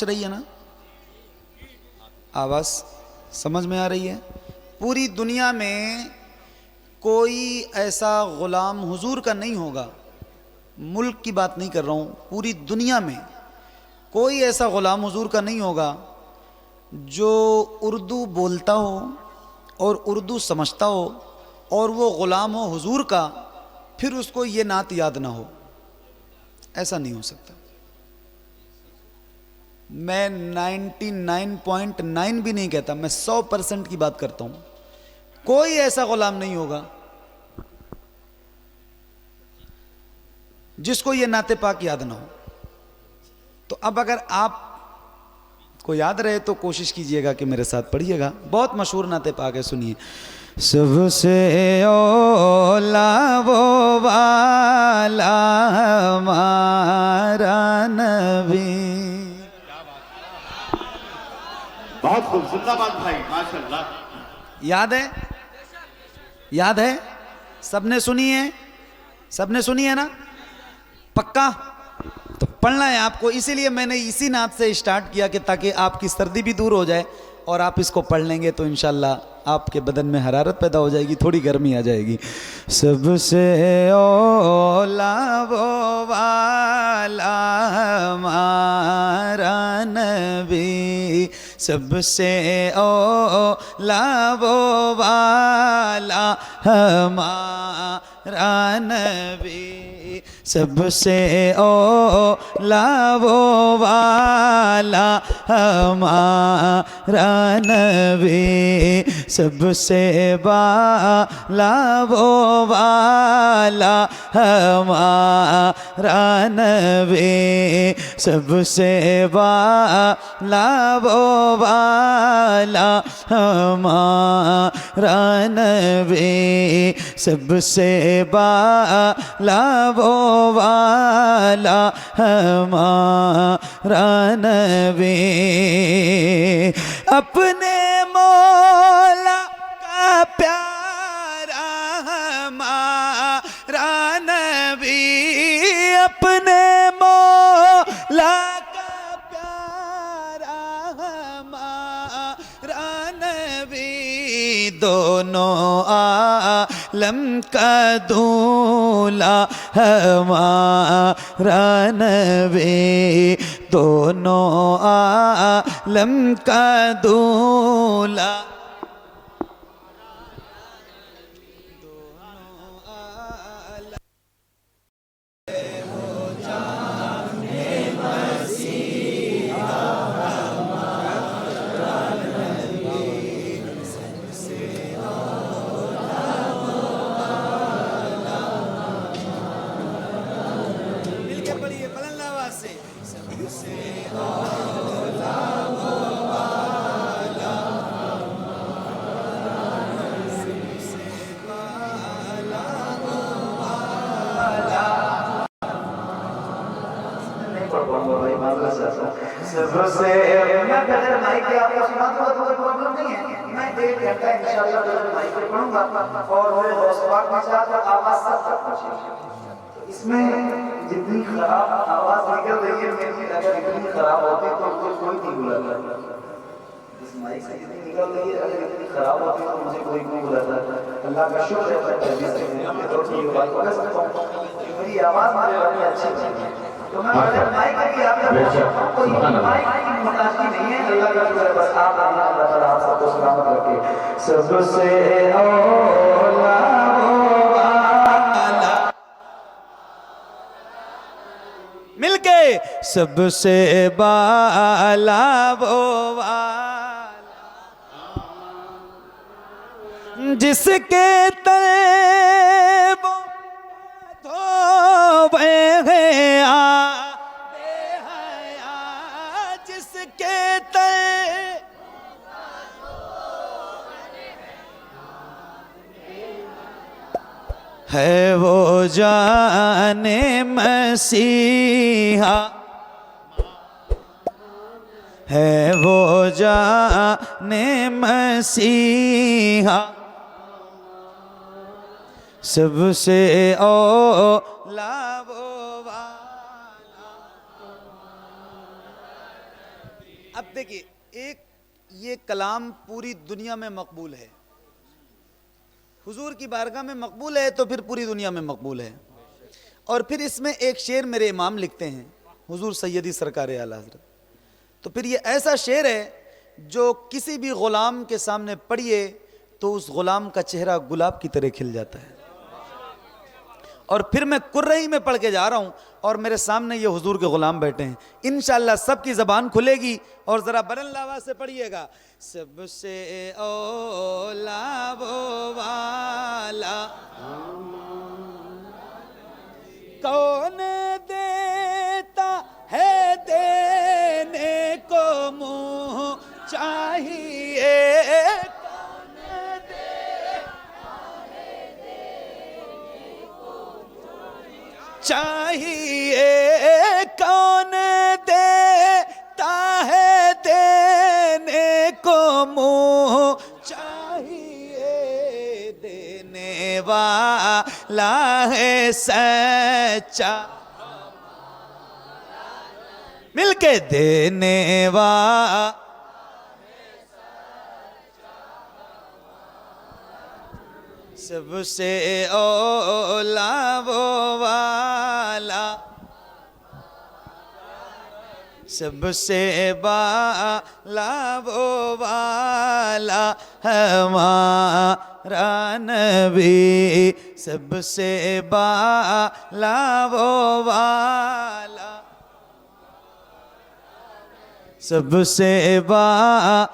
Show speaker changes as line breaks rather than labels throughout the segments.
पहुंच रही है ना? आवाज़ समझ में आ रही है? पूरी दुनिया में कोई ऐसा ग़ुलाम हुजूर का नहीं होगा, मुल्क की बात नहीं कर रहा हूँ, पूरी दुनिया में कोई ऐसा ग़ुलाम हुजूर का नहीं होगा जो उर्दू बोलता हो और उर्दू समझता हो और वो ग़ुलाम हो हुजूर का, फिर उसको ये नात याद ना हो। ऐसा नहीं हो सकता। मैं 99.9 भी नहीं कहता, मैं 100% की बात करता हूँ। कोई ऐसा ग़ुलाम नहीं होगा जिसको ये नाते पाक याद ना हो। तो अब अगर आप को याद रहे तो कोशिश कीजिएगा कि मेरे साथ पढ़िएगा। बहुत मशहूर नाते पाक है, सुनिए। सबसे औला वो वाला हमारा नबी।
बहुत खूब, जिंदाबाद भाई, माशाल्लाह।
याद है? याद है? सबने सुनी है? सबने सुनी है ना? पक्का? तो पढ़ना है आपको, इसीलिए मैंने इसी नात से स्टार्ट किया कि ताकि आपकी सर्दी भी दूर हो जाए और आप इसको पढ़ लेंगे तो इंशाल्लाह आपके बदन में हरारत पैदा हो जाएगी, थोड़ी गर्मी आ जाएगी। सबसे औला वो वाला हमारा नबी, सबसे औला वो वाला हमारा नबी, सबसे औला वो वाला हमारा नबी, सबसे बाला वो वाला हमारा नबी, सबसे बाला वो वाला हमारा नबी, सबसे बाला वो वाला हमारा नबी, अपने मौला का प्यारा हमारा नबी, अपने मौला का प्यारा हमारा नबी, दोनों आलम का दूल्हा हमारा नबी, दोनों आलम का दूल्हा, सबसे मैं अगर माइक पे आपको सुना दूंगा तो कोई प्रॉब्लम नहीं है। मैं 1 घंटा इंशाल्लाह माइक पे पढ़ूंगा और वो गौसपाक में जाकर आवाज सब तक पहुंचेगी। तो इसमें जितनी खराब आवाज निकल रही है मेरी, अगर इतनी खराब होती तो कोई नहीं बुलाता। इस माइक से जितनी निकल रही है अगर इतनी खराब होती तो मुझे कोई नहीं बुलाता। अल्लाह का शुक्र है मैं तो ये बात कर सकता हूं कि मेरी आवाज मेरे बारे में अच्छी है। तो मैं अगर माइक की आपका कोई माइक की मुताबिक नहीं है, अल्लाह का शुक्र है, बस आप अल्लाह ताला आप सबको सलामत रखे। सबसे औला वाला मिलके, सबसे बाला वो वाला जिसके तले वो धोबे जिसके तले है वो जाने मसीहा, है वो जाने मसीहा, सबसे औला वो वाला अब देखिए, एक ये कलाम पूरी दुनिया में मकबूल है, हुजूर की बारगाह में मकबूल है तो फिर पूरी दुनिया में मकबूल है। और फिर इसमें एक शेर मेरे इमाम लिखते हैं, हुजूर सैयदी सरकार आला हज़रत। तो फिर ये ऐसा शेर है जो किसी भी गुलाम के सामने पढ़िए तो उस गुलाम का चेहरा गुलाब की तरह खिल जाता है। और फिर मैं कुर्रई में पढ़ के जा रहा हूं और मेरे सामने ये हुजूर के गुलाम बैठे हैं। इंशाअल्लाह सबकी जबान खुलेगी और जरा बुलंद आवाज से पढ़िएगा। सबसे औला वो वाला कौन देता है, देने को मुंह चाहिए, चाहिए, कौन देता है, देने को मुंह चाहिए, देने वाला है सच्चा, मिलके देने वाला सबसे औला वो वाला, सबसे बाला वो वाला हमारा नबी, सबसे बाला वो वाला, सबसे बाला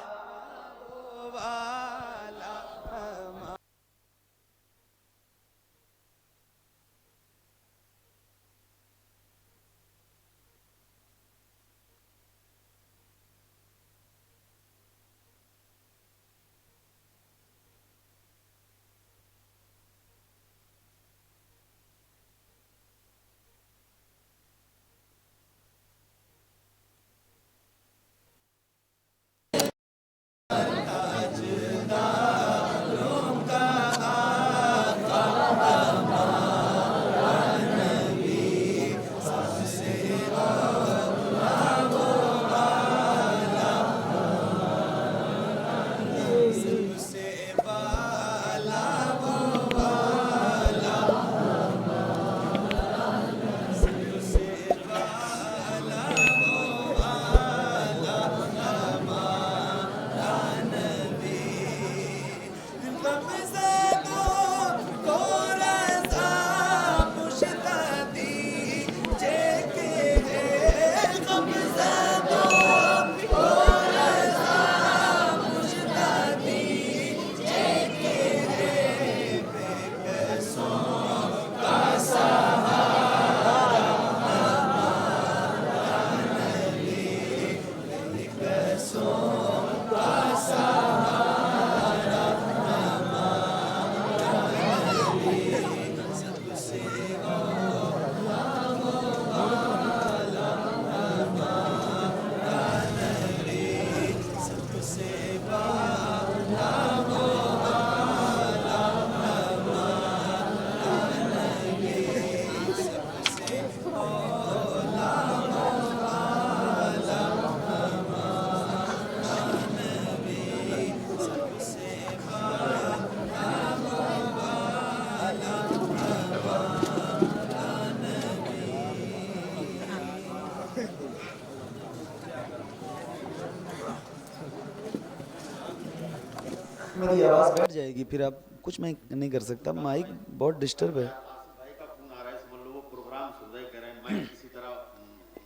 मेरी आवाज़ बैठ जाएगी, फिर आप कुछ मैं नहीं कर सकता, माइक बहुत डिस्टर्ब है।
भाई का फोन आ रहा है, समझ लो वो प्रोग्राम सुन रहे, कह रहे हैं माइक किसी तरह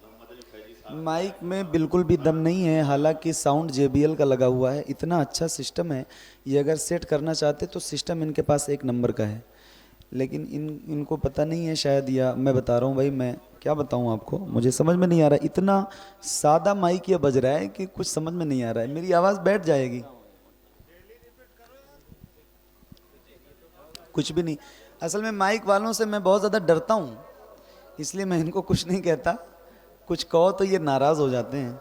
मोहम्मद अली फैजी साहब।
माइक में बिल्कुल भी दम नहीं है, हालांकि साउंड JBL का लगा हुआ है, इतना अच्छा सिस्टम है। ये अगर सेट करना चाहते तो सिस्टम इनके पास एक नंबर का है, लेकिन इनको पता नहीं है शायद, या मैं बता रहा हूँ भाई, मैं क्या बताऊँ आपको, मुझे समझ में नहीं आ रहा है। इतना सादा माइक ये बज रहा है कि कुछ समझ में नहीं आ रहा है। मेरी आवाज़ बैठ जाएगी, कुछ भी नहीं। असल में माइक वालों से मैं बहुत ज़्यादा डरता हूँ, इसलिए मैं इनको कुछ नहीं कहता। कुछ कहो तो ये नाराज़ हो जाते हैं,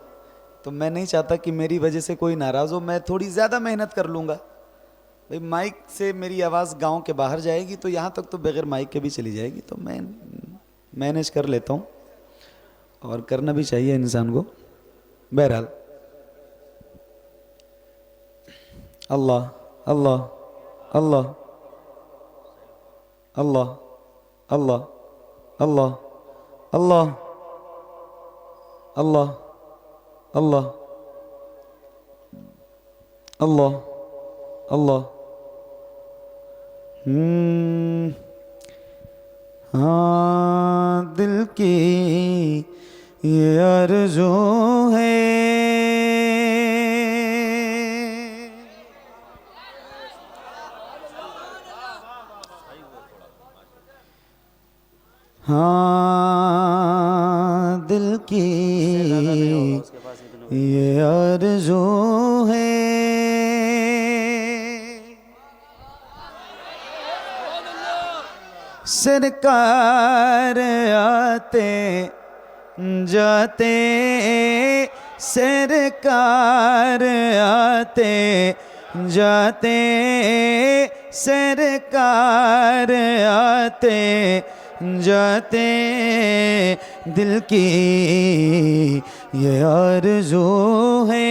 तो मैं नहीं चाहता कि मेरी वजह से कोई नाराज़ हो। मैं थोड़ी ज़्यादा मेहनत कर लूँगा भाई, माइक से मेरी आवाज़ गांव के बाहर जाएगी तो यहाँ तक तो बगैर माइक के भी चली जाएगी, तो मैं मैनेज कर लेता हूँ, और करना भी चाहिए इंसान को। बहरहाल अल्लाह अल्लाह अल्लाह अल्लाह अल्लाह अल्लाह अल्लाह अल्लाह अल्लाह अल्लाह अल्लाह। हाँ दिल की ये आरज़ू है, हाँ दिल की ये आरज़ू है, सरकार आते जाते, सरकार आते जाते, सरकार आते जाते, दिल की ये आरज़ू है,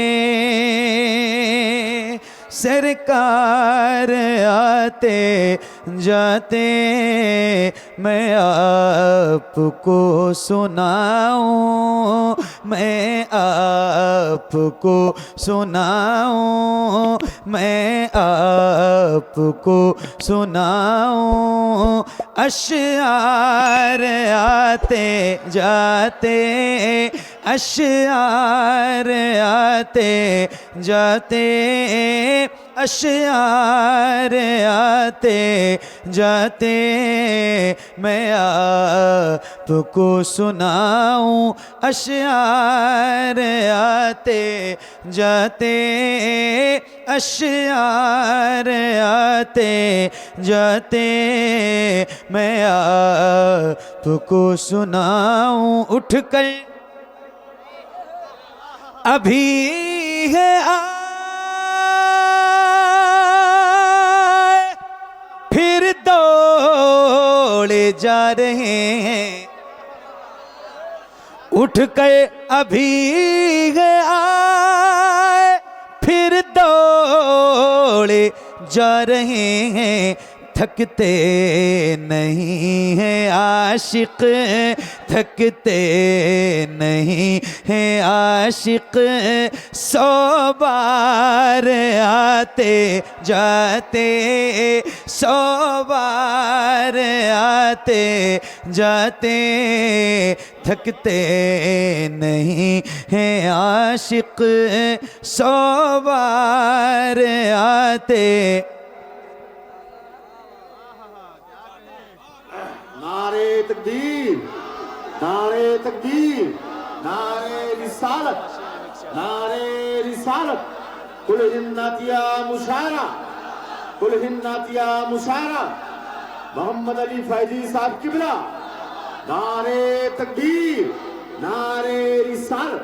सरकार आते जाते मैं आपको सुनाऊं, मैं आपको सुनाऊं, मैं आपको सुनाऊं, अशआर आते जाते, अशआर आते जाते, अशआर आते जाते मैं आपको सुनाऊं, अशआर आते जाते, अशआर आते जाते मैं आपको सुनाऊं। उठकर अभी है आए फिर दौड़े जा रहे हैं, उठ कर अभी है आए फिर दौड़े जा रहे हैं, थकते नहीं हैं आशिक, थकते नहीं हैं आशिक, 100 बार आते जाते, 100 बार आते जाते, थकते नहीं हैं आशिक, 100 बार आते।
नारे तकदीर, नारे तकदीर, नारे रिसालत, नारे रिसालत, कुल हिन्नातिया मुशारा, कुल हिन्नातिया मुशारा, मोहम्मद अली फैजी साहब किबला, नारे तकदीर, नारे रिसालत।